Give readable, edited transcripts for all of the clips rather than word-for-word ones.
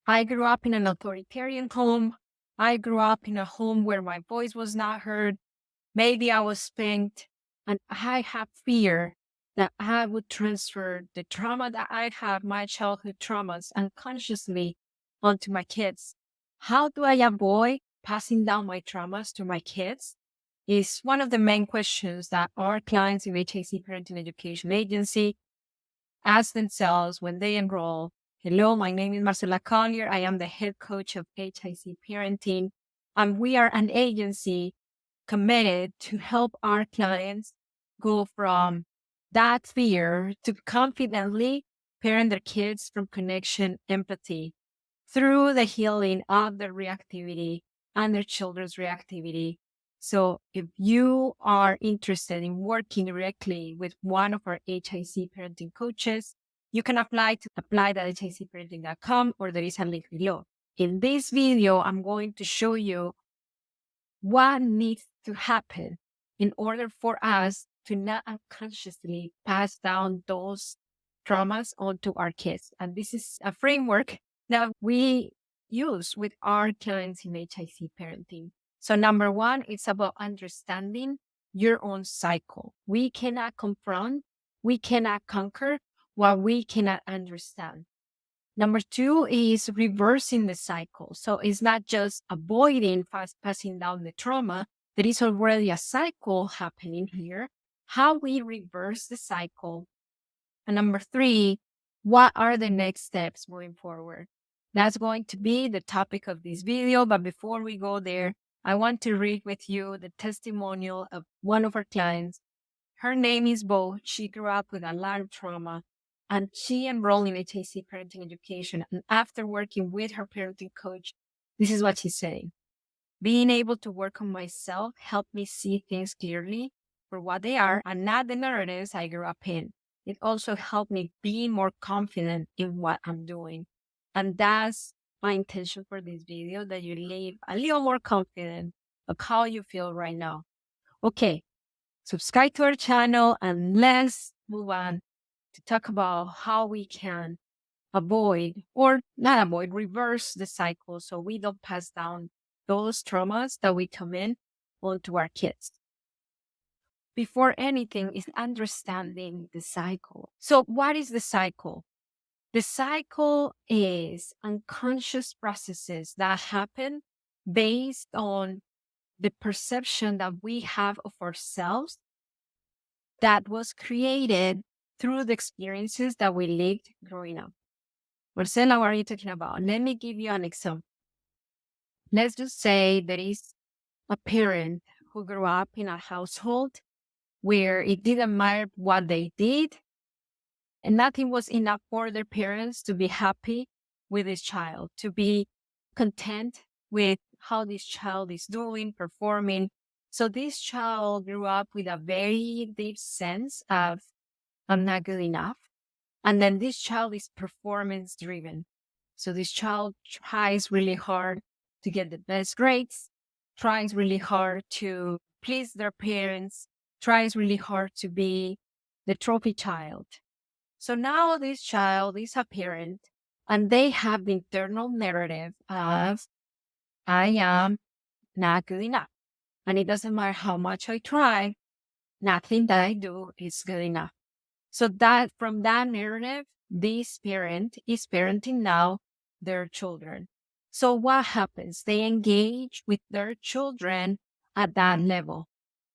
I grew up in an authoritarian home. I grew up in a home where my voice was not heard. Maybe I was spanked, and I have fear that I would transfer the trauma that I have, my childhood traumas, unconsciously onto my kids. How do I avoid passing down my traumas to my kids? Is one of the main questions that our clients in HIC Parenting Education Agency ask themselves when they enroll. Hello, my name is Marcela Collier. I am the head coach of HIC Parenting, and we are an agency committed to help our clients go from that fear to confidently parent their kids from connection, empathy, through the healing of their reactivity and their children's reactivity. So if you are interested in working directly with one of our HIC parenting coaches, you can apply to apply.hicparenting.com, or there is a link below. In this video, I'm going to show you what needs to happen in order for us to not unconsciously pass down those traumas onto our kids. And this is a framework that we use with our clients in HIC parenting. So number one, it's about understanding your own cycle. We cannot confront, we cannot conquer what we cannot understand. Number two is reversing the cycle. So it's not just avoiding passing down the trauma. There is already a cycle happening here. How we reverse the cycle. And number three, what are the next steps moving forward? That's going to be the topic of this video. But before we go there, I want to read with you the testimonial of one of our clients. Her name is Bo. She grew up with a lot of trauma, and she enrolled in HIC Parenting Education. And after working with her parenting coach, this is what she's saying. Being able to work on myself helped me see things clearly for what they are and not the narratives I grew up in. It also helped me be more confident in what I'm doing. And that's my intention for this video, that you leave a little more confident of how you feel right now. Okay, subscribe to our channel, and let's move on to talk about how we can avoid, or not avoid, reverse the cycle so we don't pass down those traumas that we come in onto our kids. Before anything is understanding the cycle. So what is the cycle? The cycle is unconscious processes that happen based on the perception that we have of ourselves that was created through the experiences that we lived growing up. Marcela, what are you talking about? Let me give you an example. Let's just say there is a parent who grew up in a household where it didn't matter what they did, and nothing was enough for their parents to be happy with this child, to be content with how this child is doing, performing. So this child grew up with a very deep sense of, I'm not good enough. And then this child is performance driven. So this child tries really hard to get the best grades, tries really hard to please their parents, tries really hard to be the trophy child. So now this child is a parent, and they have the internal narrative of, I am not good enough. And it doesn't matter how much I try, nothing that I do is good enough. So that from that narrative, this parent is parenting now their children. So what happens? They engage with their children at that level.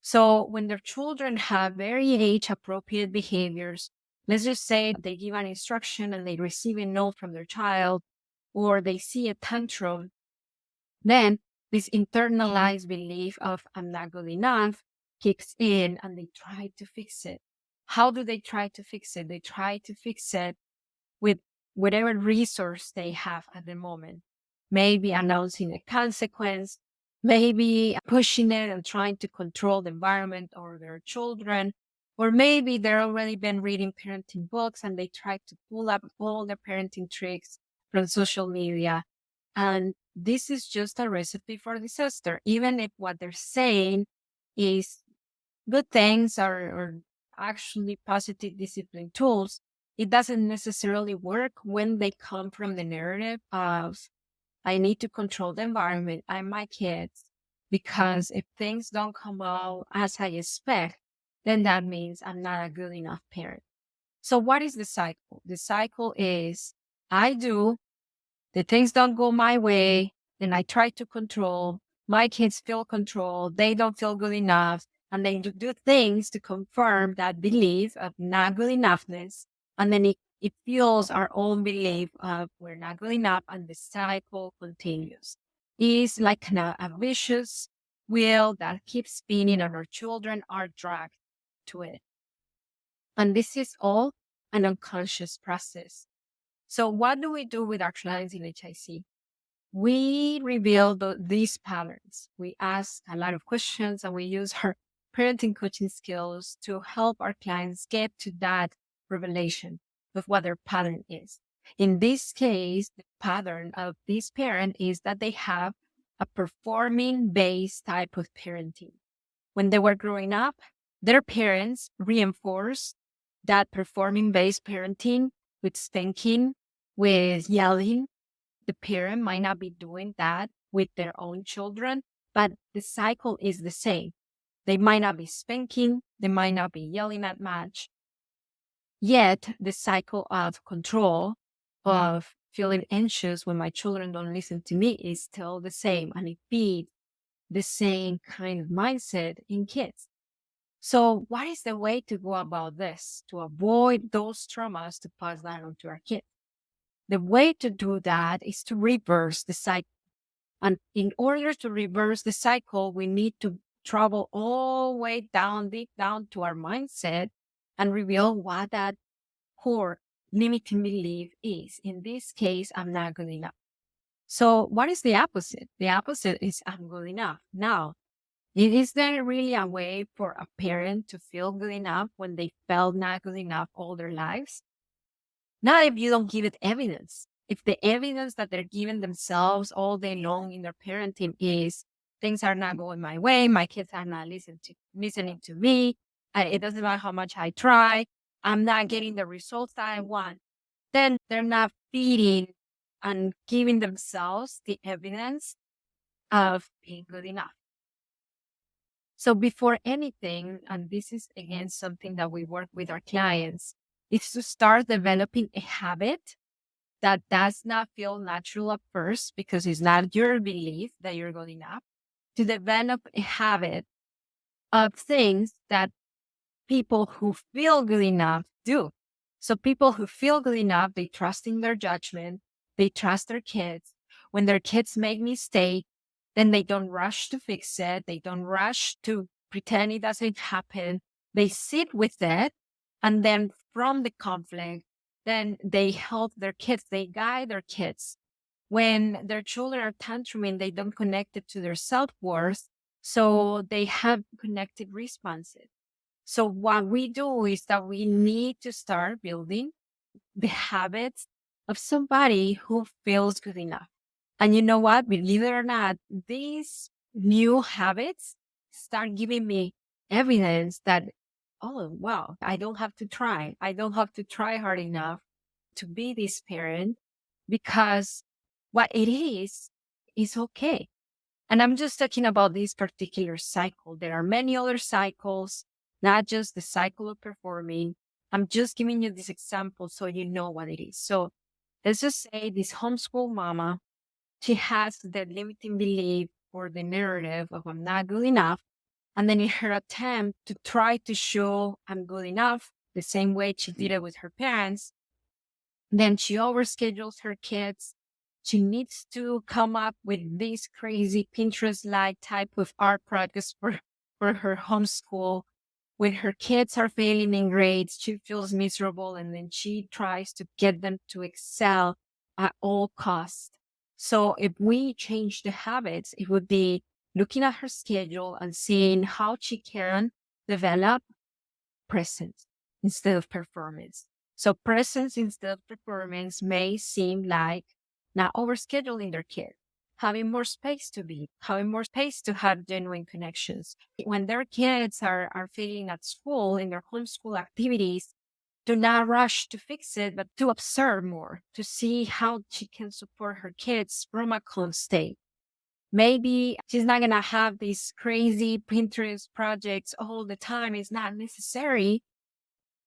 So when their children have very age appropriate behaviors, let's just say they give an instruction and they receive a no from their child, or they see a tantrum, then this internalized belief of I'm not good enough kicks in, and they try to fix it. How do they try to fix it? They try to fix it with whatever resource they have at the moment. Maybe announcing a consequence, maybe pushing it and trying to control the environment or their children, or maybe they've already been reading parenting books and they try to pull up all the parenting tricks from social media. And this is just a recipe for disaster. Even if what they're saying is good things or actually positive discipline tools, It doesn't necessarily work when they come from the narrative of, I need to control the environment and my kids, because if things don't come out as I expect, then that means I'm not a good enough parent. So what is the cycle? The cycle is, I do, the things don't go my way, then I try to control, my kids feel control, they don't feel good enough, and they do things to confirm that belief of not good enoughness. And then it fuels our own belief of we're not good enough, and the cycle continues. It's like a vicious wheel that keeps spinning, and our children are dragged to it. And this is all an unconscious process. So what do we do with our clients in HIC? We reveal these patterns. We ask a lot of questions, and we use our parenting coaching skills to help our clients get to that revelation of what their pattern is. In this case, the pattern of this parent is that they have a performing based type of parenting. When they were growing up, their parents reinforced that performing based parenting with spanking, with yelling. The parent might not be doing that with their own children, but the cycle is the same. They might not be spanking, they might not be yelling at much, yet the cycle of control, of feeling anxious when my children don't listen to me, is still the same, and it feeds the same kind of mindset in kids. So what is the way to go about this, to avoid those traumas to pass that on to our kids? The way to do that is to reverse the cycle. And in order to reverse the cycle, we need to travel all the way down, deep down to our mindset and reveal what that core limiting belief is. In this case, I'm not good enough. So what is the opposite? The opposite is I'm good enough. Now, is there really a way for a parent to feel good enough when they felt not good enough all their lives? Not if you don't give it evidence. If the evidence that they're giving themselves all day long in their parenting is things are not going my way, my kids are not listening to me, it doesn't matter how much I try, I'm not getting the results that I want, then they're not feeding and giving themselves the evidence of being good enough. So before anything, and this is again something that we work with our clients, is to start developing a habit that does not feel natural at first because it's not your belief that you're good enough, to develop a habit of things that people who feel good enough do. So people who feel good enough, they trust in their judgment, they trust their kids. When their kids make mistakes, then they don't rush to fix it. They don't rush to pretend it doesn't happen. They sit with it. And then from the conflict, then they help their kids, they guide their kids. When their children are tantruming, they don't connect it to their self-worth. So they have connected responses. So what we do is that we need to start building the habits of somebody who feels good enough. And you know what? Believe it or not, these new habits start giving me evidence that, oh, wow, I don't have to try. I don't have to try hard enough to be this parent because what it is okay. And I'm just talking about this particular cycle. There are many other cycles, not just the cycle of performing. I'm just giving you this example so you know what it is. So let's just say this homeschool mama, she has the limiting belief or the narrative of I'm not good enough. And then in her attempt to try to show I'm good enough, the same way she did it with her parents, then she overschedules her kids. She needs to come up with this crazy Pinterest-like type of art projects for her homeschool. When her kids are failing in grades, she feels miserable, and then she tries to get them to excel at all costs. So if we change the habits, it would be looking at her schedule and seeing how she can develop presence instead of performance. So presence instead of performance may seem like not overscheduling their kid, having more space to be, having more space to have genuine connections. When their kids are failing at school in their homeschool activities, Do not rush to fix it, but to observe more, to see how she can support her kids from a calm state. Maybe she's not going to have these crazy Pinterest projects all the time. It's not necessary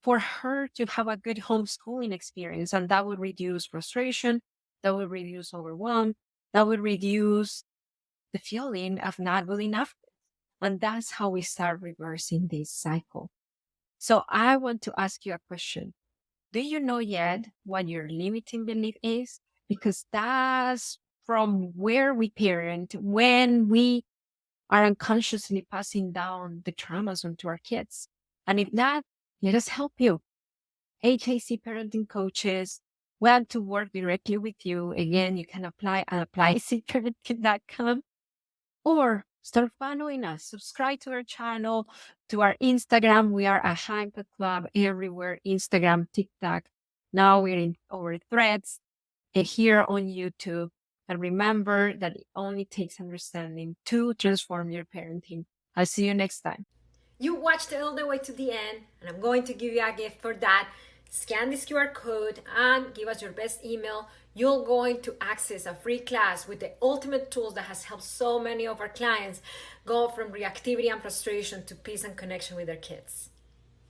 for her to have a good homeschooling experience. And that would reduce frustration, that would reduce overwhelm, that would reduce the feeling of not good enough. And that's how we start reversing this cycle. So I want to ask you a question. Do you know yet what your limiting belief is? Because that's from where we parent, when we are unconsciously passing down the traumas onto our kids. And if not, let us help you. HIC Parenting coaches want to work directly with you. Again, you can apply at applycparenting.com or start following us. Subscribe to our channel, to our Instagram. We are a HIC Impact Club everywhere, Instagram, TikTok. Now we're in our threads and here on YouTube. And remember that it only takes understanding to transform your parenting. I'll see you next time. You watched all the way to the end, and I'm going to give you a gift for that. Scan this QR code and give us your best email. You're going to access a free class with the ultimate tools that has helped so many of our clients go from reactivity and frustration to peace and connection with their kids.